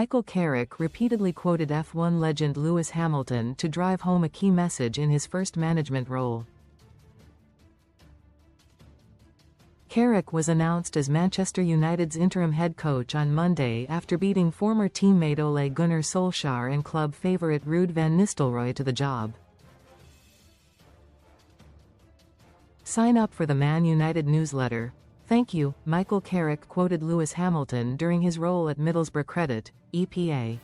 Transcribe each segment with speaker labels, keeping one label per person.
Speaker 1: Michael Carrick repeatedly quoted F1 legend Lewis Hamilton to drive home a key message in his first management role. Carrick was announced as Manchester United's interim head coach on Monday after beating former teammate Ole Gunnar Solskjaer and club favourite Ruud van Nistelrooy to the job. Sign up for the Man United newsletter. Thank you, Michael Carrick quoted Lewis Hamilton during his role at MiddlesbroughCredit, EPA.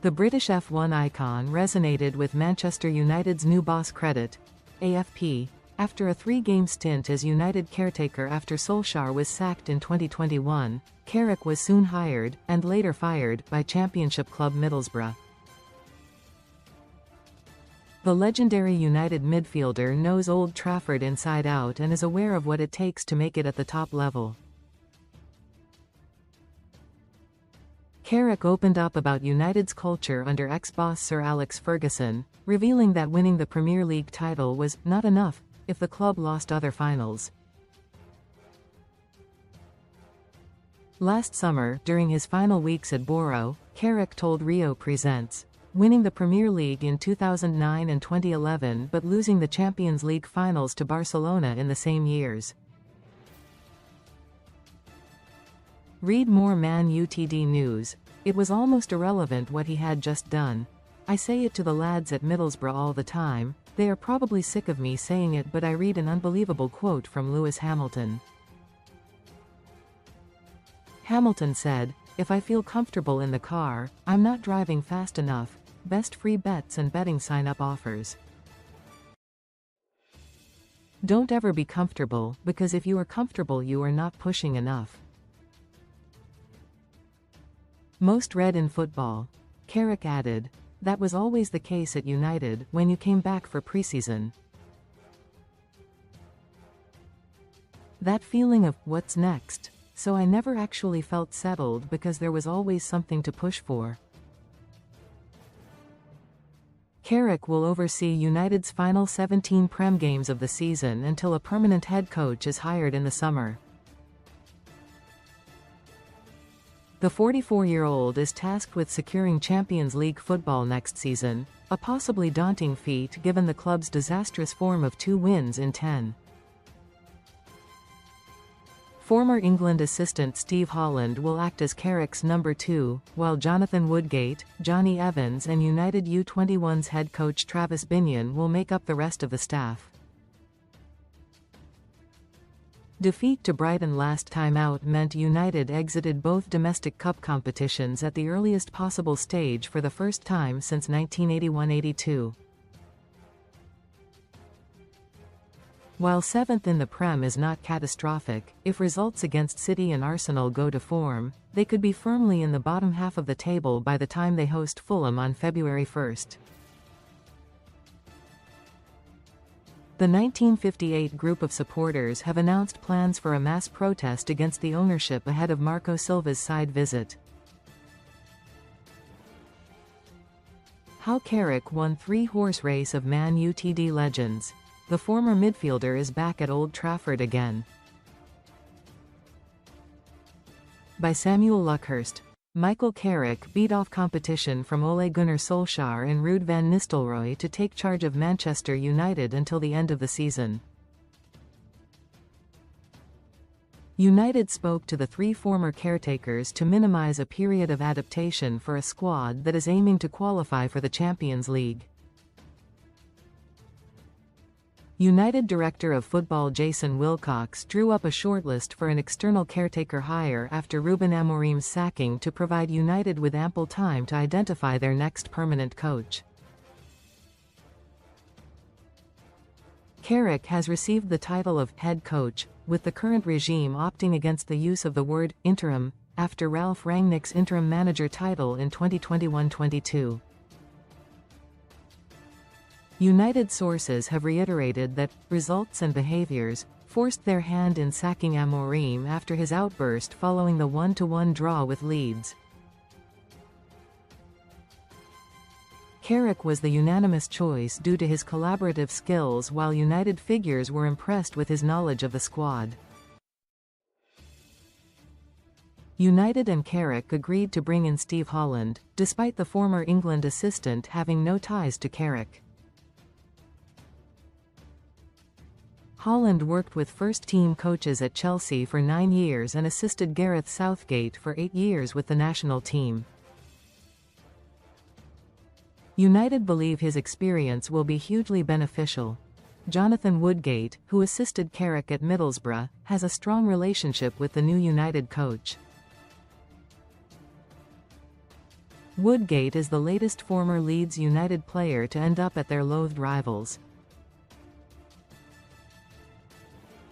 Speaker 1: The British F1 icon resonated with Manchester United's new bossCredit, AFP, after a 3-game stint as United caretaker after Solskjaer was sacked in 2021. Carrick was soon hired, and later fired, by Championship club Middlesbrough. The legendary United midfielder knows Old Trafford inside out and is aware of what it takes to make it at the top level. Carrick opened up about United's culture under ex-boss Sir Alex Ferguson, revealing that winning the Premier League title was not enough if the club lost other finals. Last summer, during his final weeks at Borough, Carrick told Rio Presents, winning the Premier League in 2009 and 2011 but losing the Champions League finals to Barcelona in the same years. Read more Man Utd news. It was almost irrelevant what he had just done. I say it to the lads at Middlesbrough all the time. They are probably sick of me saying it, but I read an unbelievable quote from Lewis Hamilton. Hamilton said, "If I feel comfortable in the car, I'm not driving fast enough. Best free bets and betting sign-up offers." Don't ever be comfortable, because if you are comfortable you are not pushing enough. Most read in football. Carrick added, "That was always the case at United when you came back for pre-season. That feeling of, what's next? So I never actually felt settled because there was always something to push for." Carrick will oversee United's final 17 Prem games of the season until a permanent head coach is hired in the summer. The 44-year-old is tasked with securing Champions League football next season, a possibly daunting feat given the club's disastrous form of 2 wins in 10. Former England assistant Steve Holland will act as Carrick's number 2, while Jonathan Woodgate, Johnny Evans and United U21's head coach Travis Binion will make up the rest of the staff. Defeat to Brighton last time out meant United exited both domestic cup competitions at the earliest possible stage for the first time since 1981-82. While 7th in the Prem is not catastrophic, if results against City and Arsenal go to form, they could be firmly in the bottom half of the table by the time they host Fulham on February 1st. The 1958 group of supporters have announced plans for a mass protest against the ownership ahead of Marco Silva's side visit. How Carrick won 3-horse race of Man Utd legends. The former midfielder is back at Old Trafford again. By Samuel Luckhurst. Michael Carrick beat off competition from Ole Gunnar Solskjaer and Ruud van Nistelrooy to take charge of Manchester United until the end of the season. United spoke to the 3 former caretakers to minimize a period of adaptation for a squad that is aiming to qualify for the Champions League. United Director of Football Jason Wilcox drew up a shortlist for an external caretaker hire after Ruben Amorim's sacking to provide United with ample time to identify their next permanent coach. Carrick has received the title of head coach, with the current regime opting against the use of the word interim after Ralph Rangnick's interim manager title in 2021-22. United sources have reiterated that results and behaviors forced their hand in sacking Amorim after his outburst following the 1-1 draw with Leeds. Carrick was the unanimous choice due to his collaborative skills, while United figures were impressed with his knowledge of the squad. United and Carrick agreed to bring in Steve Holland, despite the former England assistant having no ties to Carrick. Holland worked with first-team coaches at Chelsea for 9 years and assisted Gareth Southgate for 8 years with the national team. United believe his experience will be hugely beneficial. Jonathan Woodgate, who assisted Carrick at Middlesbrough, has a strong relationship with the new United coach. Woodgate is the latest former Leeds United player to end up at their loathed rivals.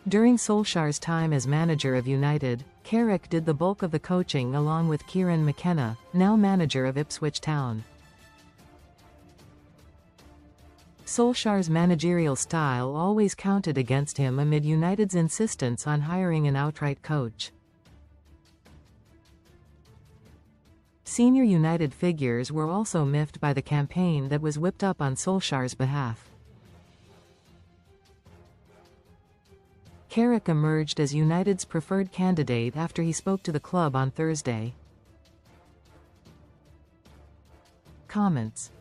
Speaker 1: During Solskjaer's time as manager of United, Carrick did the bulk of the coaching along with Kieran McKenna, now manager of Ipswich Town. Solskjaer's managerial style always counted against him amid United's insistence on hiring an outright coach. Senior United figures were also miffed by the campaign that was whipped up on Solskjaer's behalf. Carrick emerged as United's preferred candidate after he spoke to the club on Thursday. Comments.